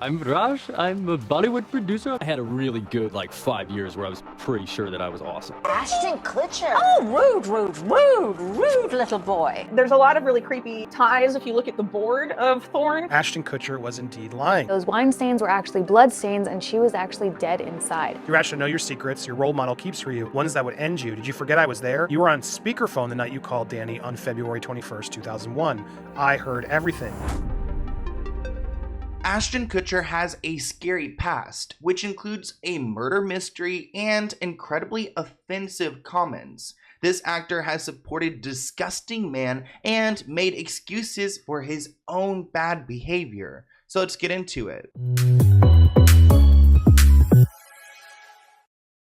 I'm Raj. I'm a Bollywood producer. I had a really good, 5 years where I was pretty sure that I was awesome. Ashton Kutcher. Oh, rude little boy. There's a lot of really creepy ties if you look at the board of Thorn. Ashton Kutcher was indeed lying. Those wine stains were actually blood stains, and she was actually dead inside. You actually know your secrets your role model keeps for you, ones that would end you. Did you forget I was there? You were on speakerphone the night you called Danny on February 21st, 2001. I heard everything. Ashton Kutcher has a scary past, which includes a murder mystery and incredibly offensive comments. This actor has supported disgusting man and made excuses for his own bad behavior. So let's get into it.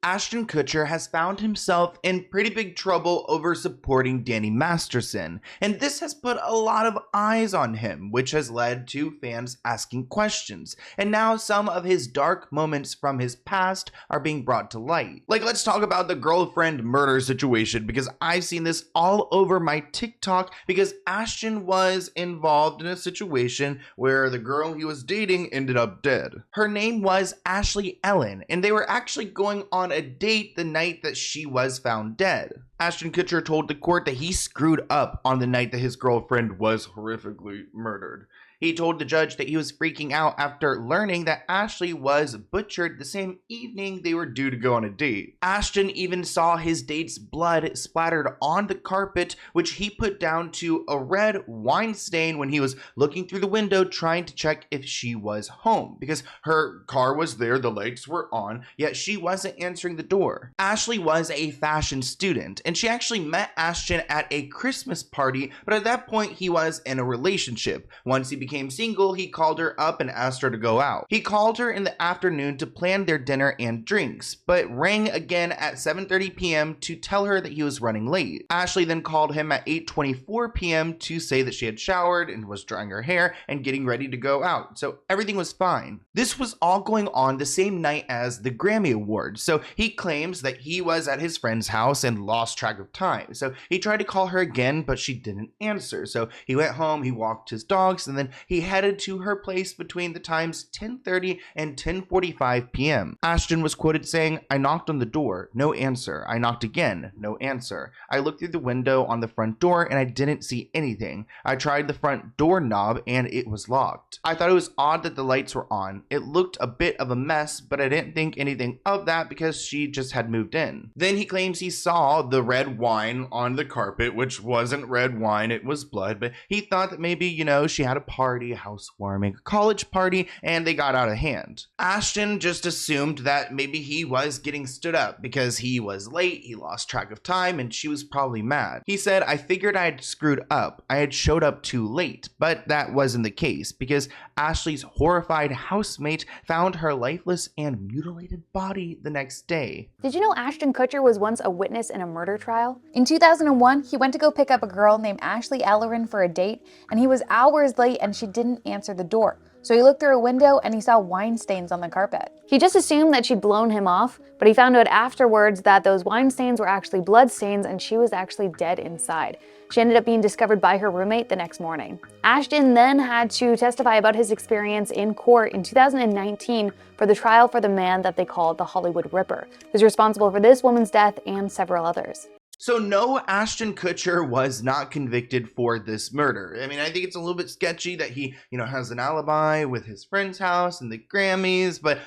Ashton Kutcher has found himself in pretty big trouble over supporting Danny Masterson, and this has put a lot of eyes on him, which has led to fans asking questions, and now some of his dark moments from his past are being brought to light. Let's talk about the girlfriend murder situation, because I've seen this all over my TikTok, because Ashton was involved in a situation where the girl he was dating ended up dead. Her name was Ashley Ellen, and they were actually going on a date the night that she was found dead. Ashton Kutcher told the court that he screwed up on the night that his girlfriend was horrifically murdered. He told the judge that he was freaking out after learning that Ashley was butchered the same evening they were due to go on a date. Ashton even saw his date's blood splattered on the carpet, which he put down to a red wine stain when he was looking through the window trying to check if she was home, because her car was there, the lights were on, yet she wasn't answering the door. Ashley was a fashion student, and she actually met Ashton at a Christmas party, but at that point he was in a relationship. Once he became single, he called her up and asked her to go out. He called her in the afternoon to plan their dinner and drinks, but rang again at 7:30 p.m. to tell her that he was running late. Ashley then called him at 8:24 p.m. to say that she had showered and was drying her hair and getting ready to go out, so everything was fine. This was all going on the same night as the Grammy Awards, so he claims that he was at his friend's house and lost track of time. So he tried to call her again, but she didn't answer. So he went home, he walked his dogs, and then he headed to her place between the times 10:30 and 10:45 p.m. Ashton was quoted saying, "I knocked on the door, no answer. I knocked again, no answer. I looked through the window on the front door and I didn't see anything. I tried the front door knob and it was locked. I thought it was odd that the lights were on. It looked a bit of a mess, but I didn't think anything of that because she just had moved in." Then he claims he saw the red wine on the carpet, which wasn't red wine, it was blood, but he thought that maybe, she had a party, a housewarming, a college party, and they got out of hand. Ashton just assumed that maybe he was getting stood up because he was late, he lost track of time, and she was probably mad. He said, "I figured I had screwed up. I had showed up too late," but that wasn't the case because Ashley's horrified housemate found her lifeless and mutilated body the next day. Did you know Ashton Kutcher was once a witness in a murder trial? In 2001, he went to go pick up a girl named Ashley Ellen for a date, and he was hours late and she didn't answer the door. So he looked through a window and he saw wine stains on the carpet. He just assumed that she'd blown him off, but he found out afterwards that those wine stains were actually blood stains and she was actually dead inside. She ended up being discovered by her roommate the next morning. Ashton then had to testify about his experience in court in 2019 for the trial for the man that they called the Hollywood Ripper, who's responsible for this woman's death and several others. So no, Ashton Kutcher was not convicted for this murder. I mean, I think it's a little bit sketchy that he, has an alibi with his friend's house and the Grammys, but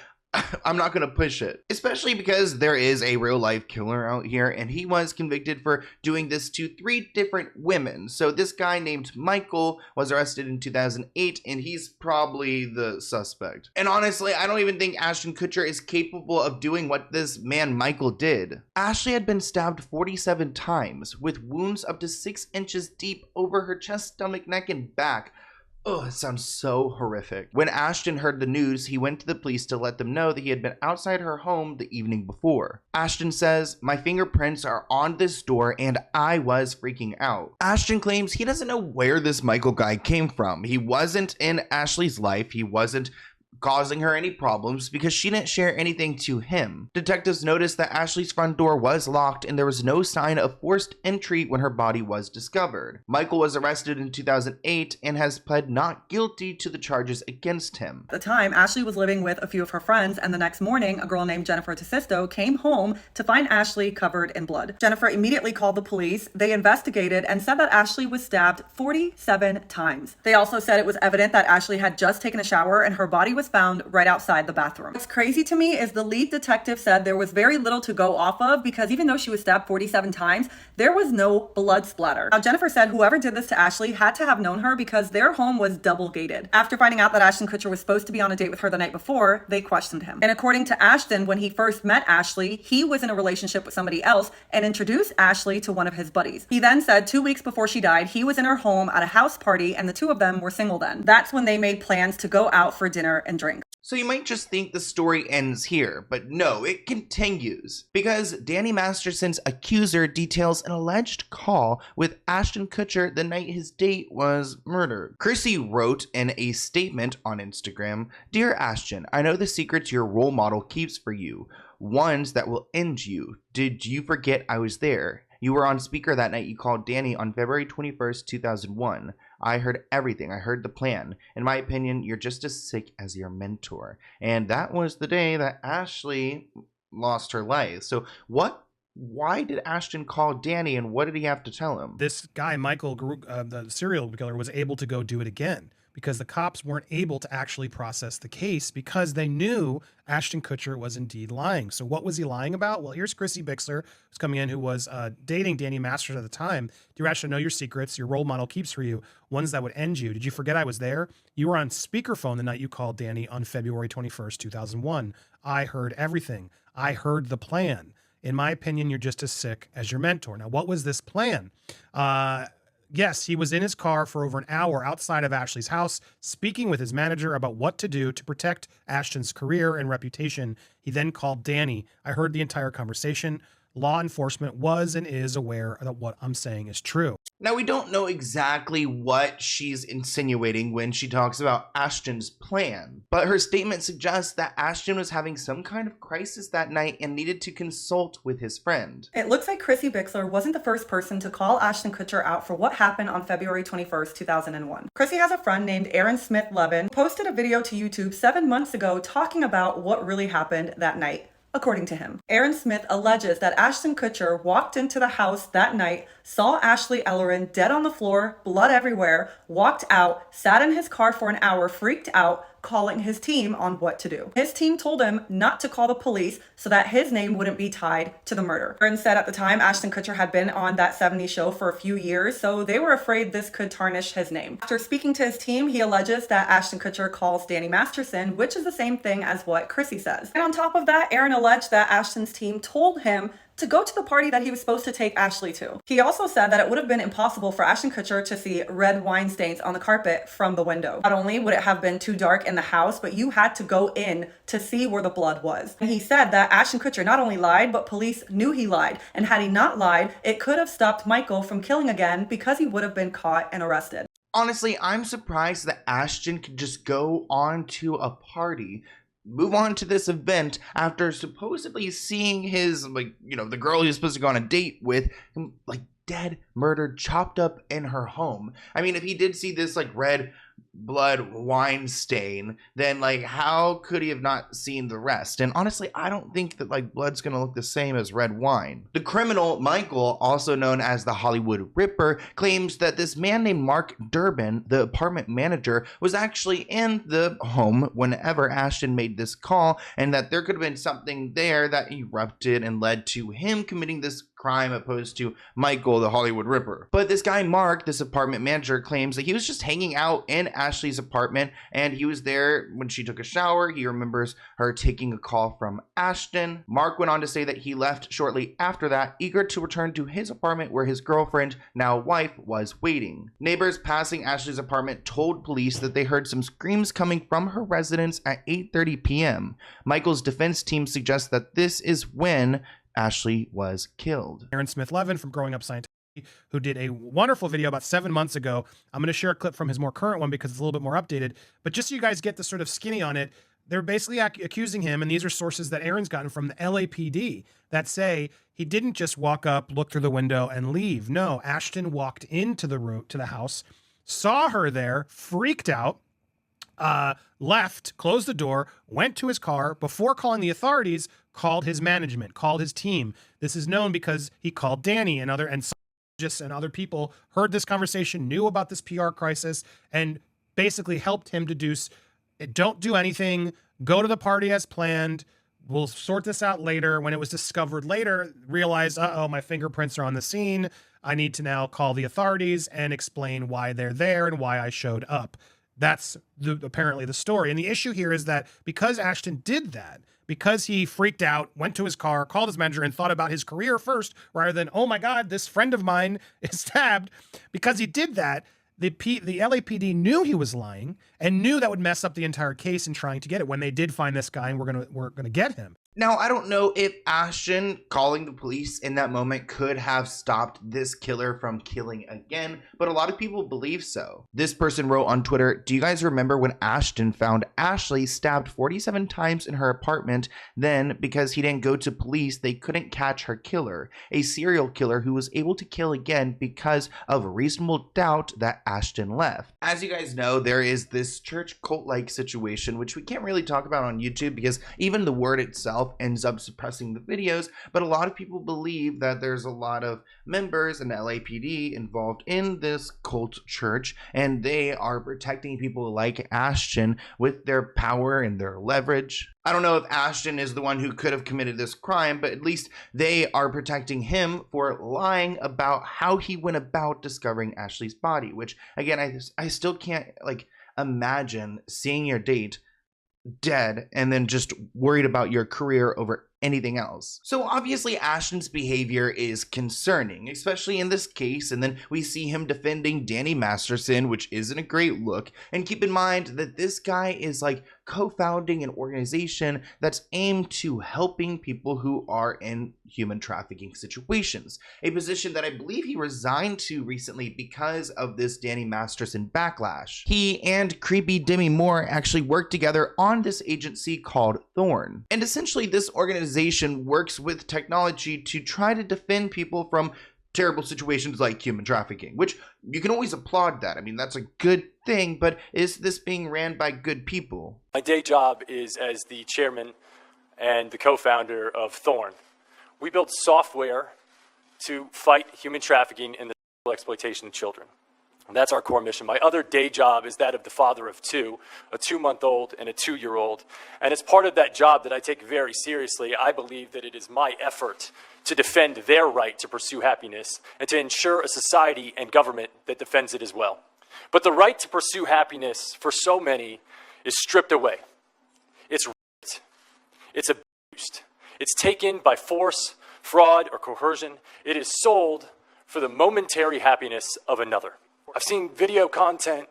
I'm not going to push it, especially because there is a real life killer out here and he was convicted for doing this to 3 different women. So this guy named Michael was arrested in 2008 and he's probably the suspect. And honestly, I don't even think Ashton Kutcher is capable of doing what this man Michael did. Ashley had been stabbed 47 times with wounds up to 6 inches deep over her chest, stomach, neck, and back. Oh, it sounds so horrific. When Ashton heard the news, he went to the police to let them know that he had been outside her home the evening before. Ashton says, "My fingerprints are on this door and I was freaking out." Ashton claims he doesn't know where this Michael guy came from. He wasn't in Ashley's life. He wasn't causing her any problems because she didn't share anything to him. Detectives noticed that Ashley's front door was locked and there was no sign of forced entry when her body was discovered. Michael was arrested in 2008 and has pled not guilty to the charges against him. At the time, Ashley was living with a few of her friends, and the next morning, a girl named Jennifer Tesisto came home to find Ashley covered in blood. Jennifer immediately called the police. They investigated and said that Ashley was stabbed 47 times. They also said it was evident that Ashley had just taken a shower and her body was found right outside the bathroom. What's crazy to me is the lead detective said there was very little to go off of because even though she was stabbed 47 times, there was no blood splatter. Now, Jennifer said whoever did this to Ashley had to have known her because their home was double gated. After finding out that Ashton Kutcher was supposed to be on a date with her the night before, they questioned him. And according to Ashton, when he first met Ashley, he was in a relationship with somebody else and introduced Ashley to one of his buddies. He then said 2 weeks before she died, he was in her home at a house party and the two of them were single then. That's when they made plans to go out for dinner and drink. So you might just think the story ends here, but no, it continues. Because Danny Masterson's accuser details an alleged call with Ashton Kutcher the night his date was murdered. Chrissy wrote in a statement on Instagram, "Dear Ashton, I know the secrets your role model keeps for you, ones that will end you. Did you forget I was there? You were on speaker that night you called Danny on February 21st, 2001. I heard everything. I heard the plan. In my opinion, you're just as sick as your mentor." And that was the day that Ashley lost her life. So why did Ashton call Danny and what did he have to tell him? This guy, Michael, the serial killer, was able to go do it again because the cops weren't able to actually process the case because they knew Ashton Kutcher was indeed lying. So what was he lying about? Well, here's Chrissy Bixler, who's coming in, who was dating Danny Masters at the time. "Dear Ashton, I know your secrets your role model keeps for you, ones that would end you. Did you forget I was there? You were on speakerphone the night you called Danny on February 21st, 2001. I heard everything. I heard the plan. In my opinion, you're just as sick as your mentor." Now, what was this plan? Yes, he was in his car for over an hour outside of Ashley's house, speaking with his manager about what to do to protect Ashton's career and reputation. He then called Danny. I heard the entire conversation. Law enforcement was and is aware that what I'm saying is true. Now, we don't know exactly what she's insinuating when she talks about Ashton's plan, but her statement suggests that Ashton was having some kind of crisis that night and needed to consult with his friend. It looks like Chrissy Bixler wasn't the first person to call Ashton Kutcher out for what happened on February 21st, 2001. Chrissy has a friend named Aaron Smith Levin, posted a video to YouTube 7 months ago talking about what really happened that night. According to him, Aaron Smith alleges that Ashton Kutcher walked into the house that night, saw Ashley Ellerin dead on the floor, blood everywhere, walked out, sat in his car for an hour, freaked out, calling his team on what to do. His team told him not to call the police so that his name wouldn't be tied to the murder. Aaron said at the time Ashton Kutcher had been on that 70s show for a few years, so they were afraid this could tarnish his name. After speaking to his team, he alleges that Ashton Kutcher calls Danny Masterson, which is the same thing as what Chrissy says. And on top of that, Aaron alleged that Ashton's team told him to go to the party that he was supposed to take Ashley to. He also said that it would have been impossible for Ashton Kutcher to see red wine stains on the carpet from the window. Not only would it have been too dark in the house, but you had to go in to see where the blood was. And he said that Ashton Kutcher not only lied, but police knew he lied. And had he not lied, it could have stopped Michael from killing again because he would have been caught and arrested. Honestly, I'm surprised that Ashton could just go on to a party, move on to this event after supposedly seeing his, the girl he was supposed to go on a date with, dead, murdered, chopped up in her home. I mean, if he did see this, red blood wine stain, then, how could he have not seen the rest? And honestly, I don't think that, blood's gonna look the same as red wine. The criminal, Michael, also known as the Hollywood Ripper, claims that this man named Mark Durbin, the apartment manager, was actually in the home whenever Ashton made this call, and that there could have been something there that erupted and led to him committing this crime opposed to Michael, the Hollywood Ripper. But this guy, Mark, this apartment manager, claims that he was just hanging out in Ashley's apartment and he was there when she took a shower. He remembers her taking a call from Ashton. Mark went on to say that he left shortly after that, eager to return to his apartment where his girlfriend, now wife, was waiting. Neighbors passing Ashley's apartment told police that they heard some screams coming from her residence at 8:30 p.m. Michael's defense team suggests that this is when Ashley was killed. Aaron Smith Levin from Growing Up Scientific. who did a wonderful video about 7 months ago. I'm going to share a clip from his more current one because it's a little bit more updated. But just so you guys get the sort of skinny on it, they're basically accusing him, and these are sources that Aaron's gotten from the LAPD that say he didn't just walk up, look through the window, and leave. No, Ashton walked into the room, to the house, saw her there, freaked out, left, closed the door, went to his car, before calling the authorities, called his management, called his team. This is known because he called Danny and other people heard this conversation, knew about this PR crisis, and basically helped him deduce, don't do anything, go to the party as planned, we'll sort this out later. When it was discovered later, realized, uh-oh, my fingerprints are on the scene. I need to now call the authorities and explain why they're there and why I showed up. That's apparently the story. And the issue here is that because Ashton did that, because he freaked out, went to his car, called his manager, and thought about his career first, rather than, oh my God, this friend of mine is stabbed, because he did that, the LAPD knew he was lying and knew that would mess up the entire case in trying to get it when they did find this guy and we're gonna get him. Now, I don't know if Ashton calling the police in that moment could have stopped this killer from killing again, but a lot of people believe so. This person wrote on Twitter, do you guys remember when Ashton found Ashley stabbed 47 times in her apartment? Then, because he didn't go to police, they couldn't catch her killer. A serial killer who was able to kill again because of reasonable doubt that Ashton left. As you guys know, there is this church cult-like situation, which we can't really talk about on YouTube because even the word itself ends up suppressing the videos, but a lot of people believe that there's a lot of members and LAPD involved in this cult church, and they are protecting people like Ashton with their power and their leverage. I don't know if Ashton is the one who could have committed this crime, but at least they are protecting him for lying about how he went about discovering Ashley's body, which again, I still can't imagine seeing your date dead and then just worried about your career over anything else. So obviously Ashton's behavior is concerning, especially in this case, and then we see him defending Danny Masterson, which isn't a great look. And keep in mind that this guy is co-founding an organization that's aimed to helping people who are in human trafficking situations, a position that I believe he resigned to recently because of this Danny Masterson backlash. He and creepy Demi Moore actually worked together on this agency called Thorn, and essentially this organization works with technology to try to defend people from terrible situations like human trafficking, which you can always applaud that. I mean, that's a good thing, but is this being ran by good people? My day job is as the chairman and the co-founder of Thorn. We build software to fight human trafficking and the sexual exploitation of children. And that's our core mission. My other day job is that of the father of two, a 2-month-old and a 2-year-old. And as part of that job that I take very seriously, I believe that it is my effort to defend their right to pursue happiness and to ensure a society and government that defends it as well. But the right to pursue happiness for so many is stripped away. It's raped. It's abused. It's taken by force, fraud, or coercion. It is sold for the momentary happiness of another. I've seen video content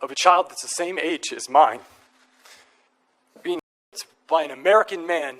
of a child that's the same age as mine being raped by an American man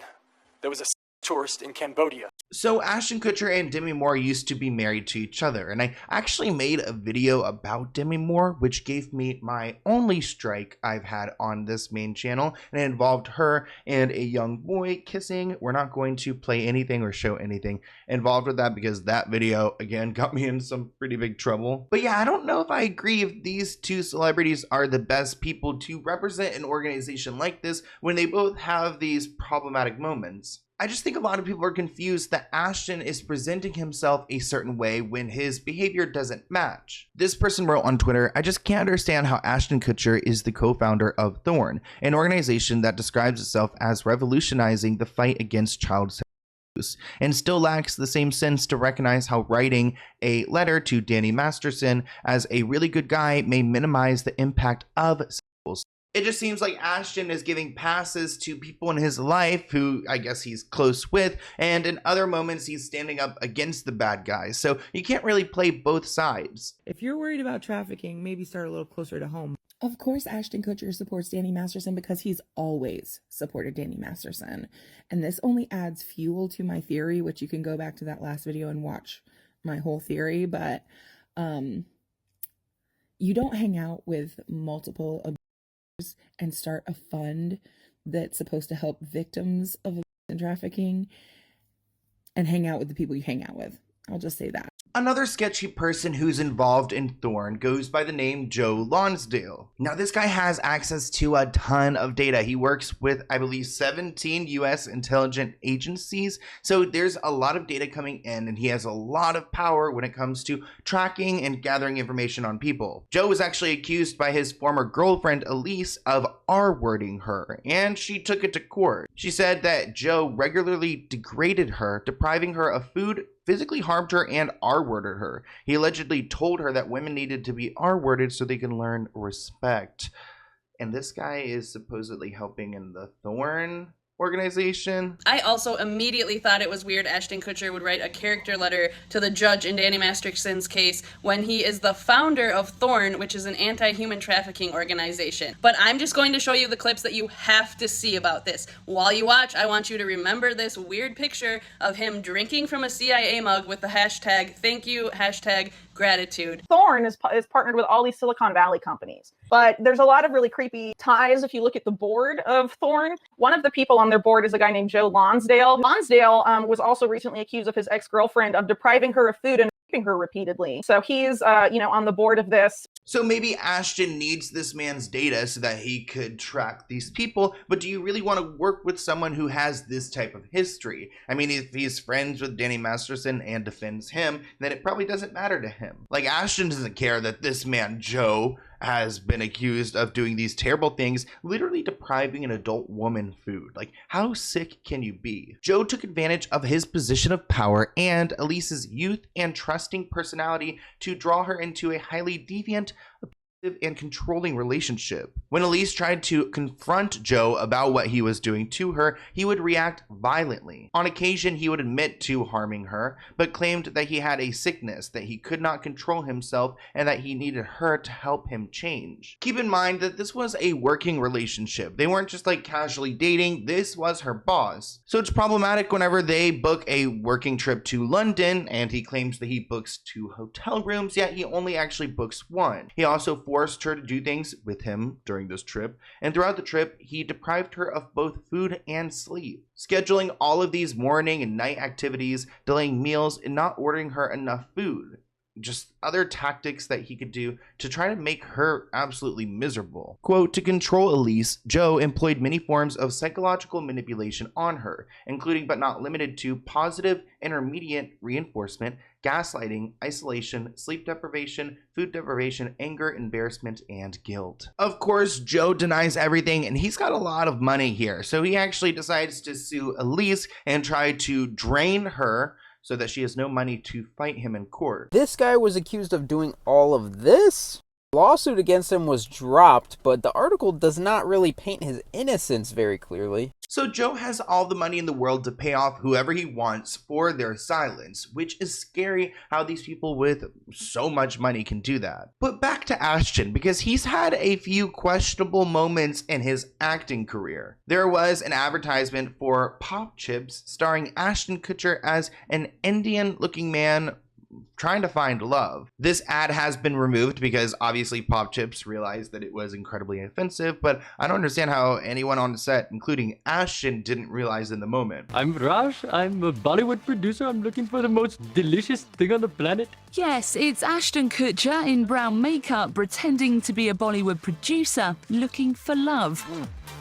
that was a tourist in Cambodia. So Ashton Kutcher and Demi Moore used to be married to each other, and I actually made a video about Demi Moore, which gave me my only strike I've had on this main channel, and it involved her and a young boy kissing. We're not going to play anything or show anything involved with that because that video, again, got me in some pretty big trouble. But yeah, I don't know if I agree if these two celebrities are the best people to represent an organization like this when they both have these problematic moments. I just think a lot of people are confused that Ashton is presenting himself a certain way when his behavior doesn't match. This person wrote on Twitter, I just can't understand how Ashton Kutcher is the co-founder of Thorn, an organization that describes itself as revolutionizing the fight against child sexual abuse, and still lacks the same sense to recognize how writing a letter to Danny Masterson as a really good guy may minimize the impact of sexual assault. It just seems like Ashton is giving passes to people in his life who I guess he's close with, and in other moments he's standing up against the bad guys. So you can't really play both sides. If you're worried about trafficking, maybe start a little closer to home. Of course, Ashton Kutcher supports Danny Masterson because he's always supported Danny Masterson. And this only adds fuel to my theory, which you can go back to that last video and watch my whole theory, but you don't hang out with multiple abusers and start a fund that's supposed to help victims of abuse and trafficking and hang out with the people you hang out with. I'll just say that. Another sketchy person who's involved in Thorn goes by the name Joe Lonsdale. Now, this guy has access to a ton of data. He works with, I believe, 17 US intelligence agencies. So there's a lot of data coming in, and he has a lot of power when it comes to tracking and gathering information on people. Joe was actually accused by his former girlfriend, Elise, of R-wording her, and she took it to court. She said that Joe regularly degraded her, depriving her of food, physically harmed her, and R-worded her. He allegedly told her that women needed to be R-worded so they can learn respect. And this guy is supposedly helping in the Thorn organization. I also immediately thought it was weird Ashton Kutcher would write a character letter to the judge in Danny Masterson's case when he is the founder of Thorn, which is an anti-human trafficking organization. But I'm just going to show you the clips that you have to see about this. While you watch, I want you to remember this weird picture of him drinking from a CIA mug with the hashtag thank you, hashtag gratitude. Thorn is partnered with all these Silicon Valley companies, but there's a lot of really creepy ties if you look at the board of Thorn. One of the people on their board is a guy named Joe Lonsdale. Lonsdale was also recently accused of his ex-girlfriend of depriving her of food and raping her repeatedly. So he's, on the board of this. So maybe Ashton needs this man's data so that he could track these people, but do you really want to work with someone who has this type of history? I mean, if he's friends with Danny Masterson and defends him, then it probably doesn't matter to him. Like, Ashton doesn't care that this man, Joe, has been accused of doing these terrible things, literally depriving an adult woman food. Like, how sick can you be? Joe took advantage of his position of power and Elise's youth and trusting personality to draw her into a highly deviant, and controlling relationship. When Elise tried to confront Joe about what he was doing to her, he would react violently. On occasion, he would admit to harming her, but claimed that he had a sickness, that he could not control himself, and that he needed her to help him change. Keep in mind that this was a working relationship. They weren't just like casually dating, this was her boss. So it's problematic whenever they book a working trip to London, and he claims that he books 2 hotel rooms, yet he only actually books 1. He also forced her to do things with him during this trip, and throughout the trip, he deprived her of both food and sleep, scheduling all of these morning and night activities, delaying meals, and not ordering her enough food. Just other tactics that he could do to try to make her absolutely miserable. Quote, to control Elise, Joe employed many forms of psychological manipulation on her, including but not limited to positive intermediate reinforcement, gaslighting, isolation, sleep deprivation, food deprivation, anger, embarrassment, and guilt. Of course, Joe denies everything, and he's got a lot of money here, so he actually decides to sue Elise and try to drain her so that she has no money to fight him in court. This guy was accused of doing all of this? The lawsuit against him was dropped, but the article does not really paint his innocence very clearly. So Joe has all the money in the world to pay off whoever he wants for their silence, which is scary how these people with so much money can do that. But back to Ashton, because he's had a few questionable moments in his acting career. There was an advertisement for Pop Chips starring Ashton Kutcher as an Indian-looking man trying to find love. This ad has been removed because obviously Pop Chips realized that it was incredibly offensive, but I don't understand how anyone on the set, including Ashton, didn't realize in the moment. I'm Raj, I'm a Bollywood producer, I'm looking for the most delicious thing on the planet. Yes, it's Ashton Kutcher in brown makeup pretending to be a Bollywood producer looking for love.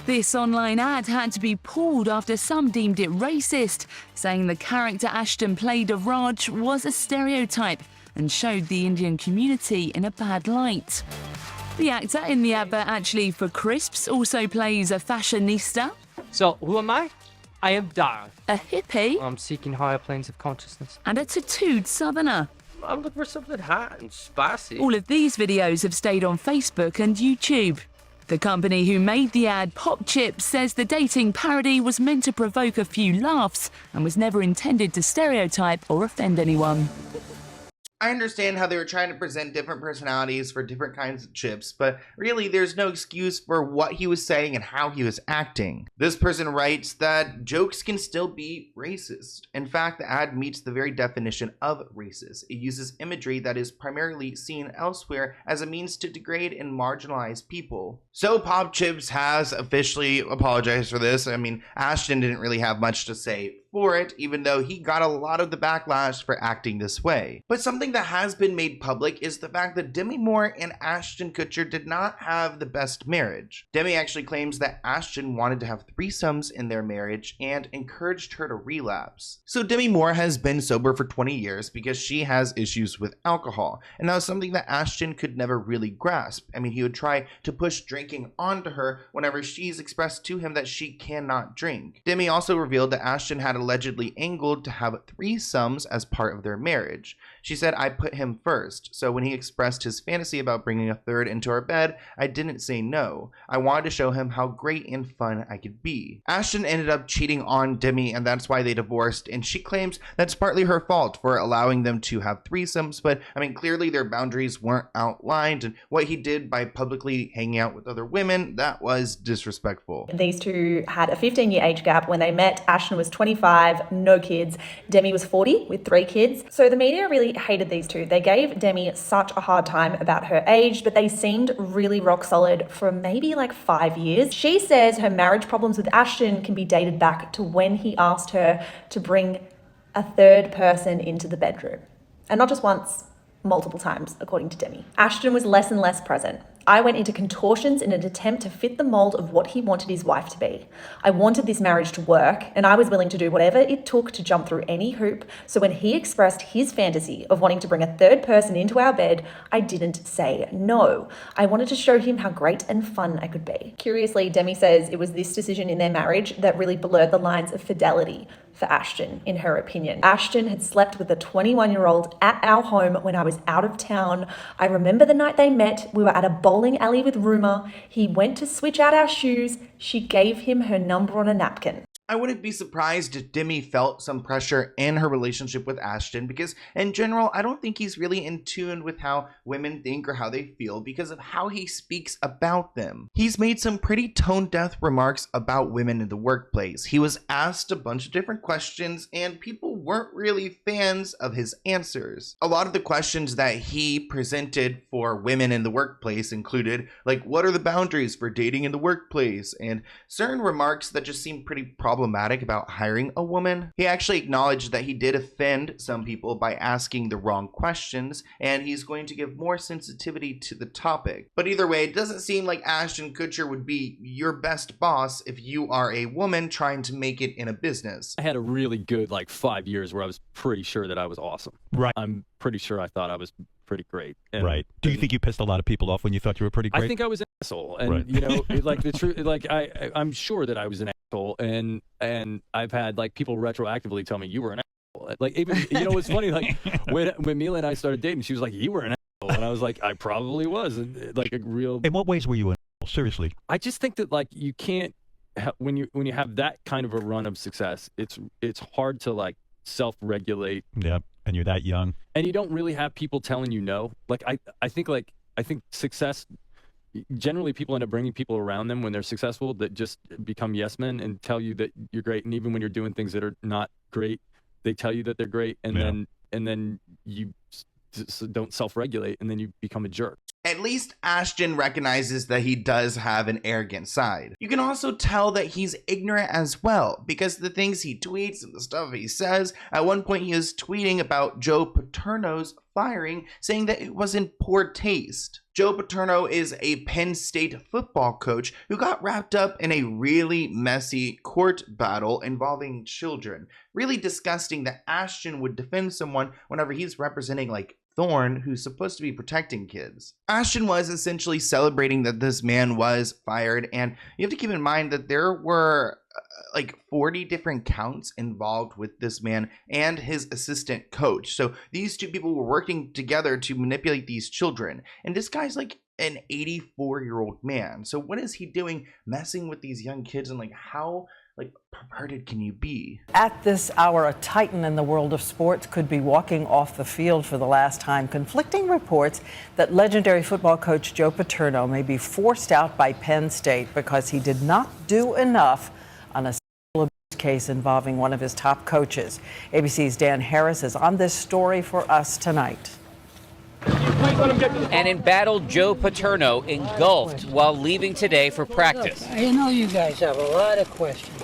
This online ad had to be pulled after some deemed it racist, saying the character Ashton played of Raj was a stereotype and showed the Indian community in a bad light. The actor in the advert actually for Crisps also plays a fashionista. So, who am I? I am Dar. A hippie. I'm seeking higher planes of consciousness. And a tattooed southerner. I'm looking for something hot and spicy. All of these videos have stayed on Facebook and YouTube. The company who made the ad, Pop Chips, says the dating parody was meant to provoke a few laughs and was never intended to stereotype or offend anyone. I understand how they were trying to present different personalities for different kinds of chips, but really there's no excuse for what he was saying and how he was acting. This person writes that jokes can still be racist. In fact, the ad meets the very definition of racist. It uses imagery that is primarily seen elsewhere as a means to degrade and marginalize people. So Pop Chips has officially apologized for this. I mean, Ashton didn't really have much to say for it, even though he got a lot of the backlash for acting this way. But something that has been made public is the fact that Demi Moore and Ashton Kutcher did not have the best marriage. Demi actually claims that Ashton wanted to have threesomes in their marriage and encouraged her to relapse. So Demi Moore has been sober for 20 years because she has issues with alcohol, and that was something that Ashton could never really grasp. I mean, he would try to push drinking onto her whenever she's expressed to him that she cannot drink. Demi also revealed that Ashton had allegedly angled to have threesomes as part of their marriage. She said, "I put him first, so when he expressed his fantasy about bringing a third into our bed, I didn't say no. I wanted to show him how great and fun I could be." Ashton ended up cheating on Demi, and that's why they divorced, and she claims that's partly her fault for allowing them to have threesomes, but I mean, clearly their boundaries weren't outlined, and what he did by publicly hanging out with other women, that was disrespectful. These two had a 15-year age gap when they met. Ashton was 25, no kids. Demi was 40 with 3 kids. So the media really hated these two. They gave Demi such a hard time about her age, but they seemed really rock solid for maybe like 5 years. She says her marriage problems with Ashton can be dated back to when he asked her to bring a third person into the bedroom. And not just once, multiple times, according to Demi. Ashton was less and less present. I went into contortions in an attempt to fit the mold of what he wanted his wife to be. I wanted this marriage to work, and I was willing to do whatever it took to jump through any hoop. So when he expressed his fantasy of wanting to bring a third person into our bed, I didn't say no. I wanted to show him how great and fun I could be. Curiously, Demi says it was this decision in their marriage that really blurred the lines of fidelity for Ashton, in her opinion. Ashton had slept with a 21-year-old at our home when I was out of town. I remember the night they met. We were at a bowling alley with Rumor. He went to switch out our shoes. She gave him her number on a napkin. I wouldn't be surprised if Demi felt some pressure in her relationship with Ashton because in general, I don't think he's really in tune with how women think or how they feel because of how he speaks about them. He's made some pretty tone-deaf remarks about women in the workplace. He was asked a bunch of different questions and people weren't really fans of his answers. A lot of the questions that he presented for women in the workplace included, like, what are the boundaries for dating in the workplace? And certain remarks that just seemed pretty problematic about hiring a woman. He actually acknowledged that he did offend some people by asking the wrong questions, and he's going to give more sensitivity to the topic. But either way, it doesn't seem like Ashton Kutcher would be your best boss if you are a woman trying to make it in a business. I had a really good 5 years where I was pretty sure that I was awesome. Right. I'm pretty sure I thought I was pretty great. And, right. Do you think you pissed a lot of people off when you thought you were pretty great? I think I was an asshole, and right. you know, the truth, I'm sure that I was an asshole, and I've had people retroactively tell me you were an asshole. Even it's funny, when Mila and I started dating, she was like, you were an asshole, and I was like, I probably was, and a real. In what ways were you an asshole? Seriously. I just think that you can't when you have that kind of a run of success, it's hard to self-regulate. Yeah. And you're that young. And you don't really have people telling you no. I think success, generally people end up bringing people around them when they're successful that just become yes men and tell you that you're great. And even when you're doing things that are not great, they tell you that they're great. And then you don't self-regulate and then you become a jerk. At least Ashton recognizes that he does have an arrogant side. You can also tell that he's ignorant as well, because the things he tweets and the stuff he says, at one point he is tweeting about Joe Paterno's firing, saying that it was in poor taste. Joe Paterno is a Penn State football coach who got wrapped up in a really messy court battle involving children. Really disgusting that Ashton would defend someone whenever he's representing Thorn, who's supposed to be protecting kids. Ashton was essentially celebrating that this man was fired, and you have to keep in mind that there were 40 different counts involved with this man and his assistant coach. So these two people were working together to manipulate these children, and this guy's an 84-year-old man. So what is he doing messing with these young kids, and how Like, perverted can you be? At this hour, a titan in the world of sports could be walking off the field for the last time. Conflicting reports that legendary football coach Joe Paterno may be forced out by Penn State because he did not do enough on a sexual abuse case involving one of his top coaches. ABC's Dan Harris is on this story for us tonight. An embattled Joe Paterno engulfed while leaving today for practice. I know you guys have a lot of questions,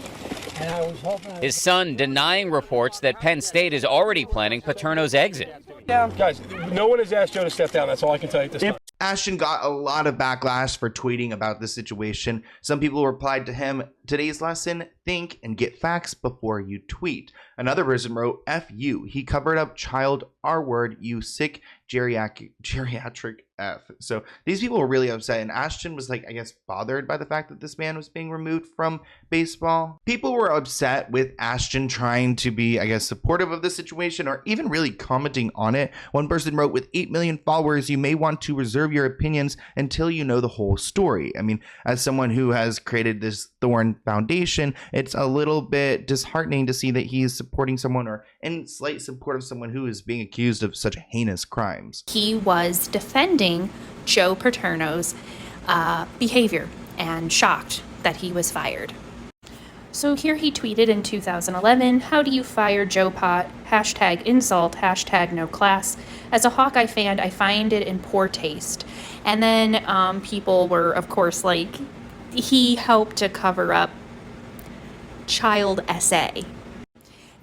and I was hoping... His son denying reports that Penn State is already planning Paterno's exit. Guys, no one has asked Joe to step down. That's all I can tell you at this time. Ashton got a lot of backlash for tweeting about this situation. Some people replied to him, "Today's lesson, think and get facts before you tweet." Another person wrote, "F you. He covered up child R word, you sick geriatric F." So these people were really upset, and Ashton was like, I guess, bothered by the fact that this man was being removed from baseball. People were upset with Ashton trying to be, I guess, supportive of the situation or even really commenting on it. One person wrote, "With 8 million followers, you may want to reserve your opinions until you know the whole story." I mean, as someone who has created this Thorn Foundation, it's a little bit disheartening to see that he is supporting someone or in slight support of someone who is being accused of such heinous crimes. He was defending Joe Paterno's behavior and shocked that he was fired. So here he tweeted in 2011, "How do you fire Joe Pot? Hashtag insult, hashtag no class. As a Hawkeye fan, I find it in poor taste." And then people were, of course, like, he helped to cover up child SA.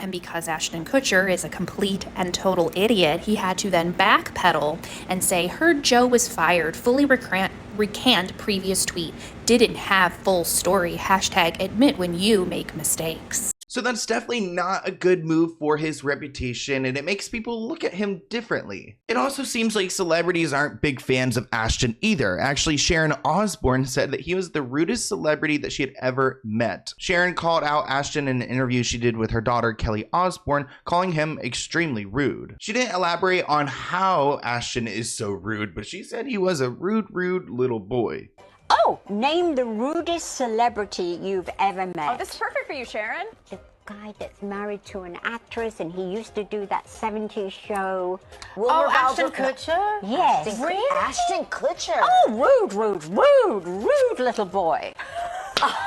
And because Ashton Kutcher is a complete and total idiot, he had to then backpedal and say, "Heard Joe was fired, fully recant previous tweet, didn't have full story, hashtag admit when you make mistakes." So that's definitely not a good move for his reputation, and it makes people look at him differently. It also seems like celebrities aren't big fans of Ashton either. Actually, Sharon Osbourne said that he was the rudest celebrity that she had ever met. Sharon called out Ashton in an interview she did with her daughter, Kelly Osbourne, calling him extremely rude. She didn't elaborate on how Ashton is so rude, but she said he was a rude little boy. Oh, name the rudest celebrity you've ever met. Oh, this is perfect for you, Sharon. The guy that's married to an actress, and he used to do that 70s show. Ashton Kutcher? Yes. Really? Ashton Kutcher. Oh, rude little boy.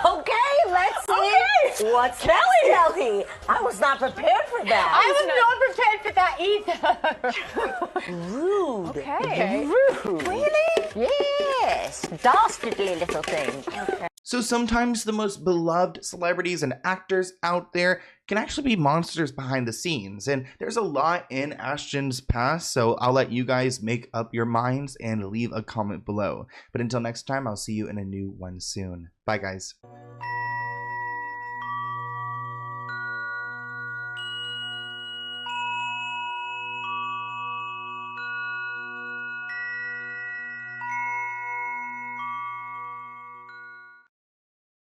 Okay, let's see. What's Kelly? I was not prepared for that. I was not prepared for that either. Rude. Okay. Rude. Really? Yes. Dastardly little thing. Okay. So sometimes the most beloved celebrities and actors out there can actually be monsters behind the scenes. And there's a lot in Ashton's past, so I'll let you guys make up your minds and leave a comment below. But until next time, I'll see you in a new one soon. Bye, guys.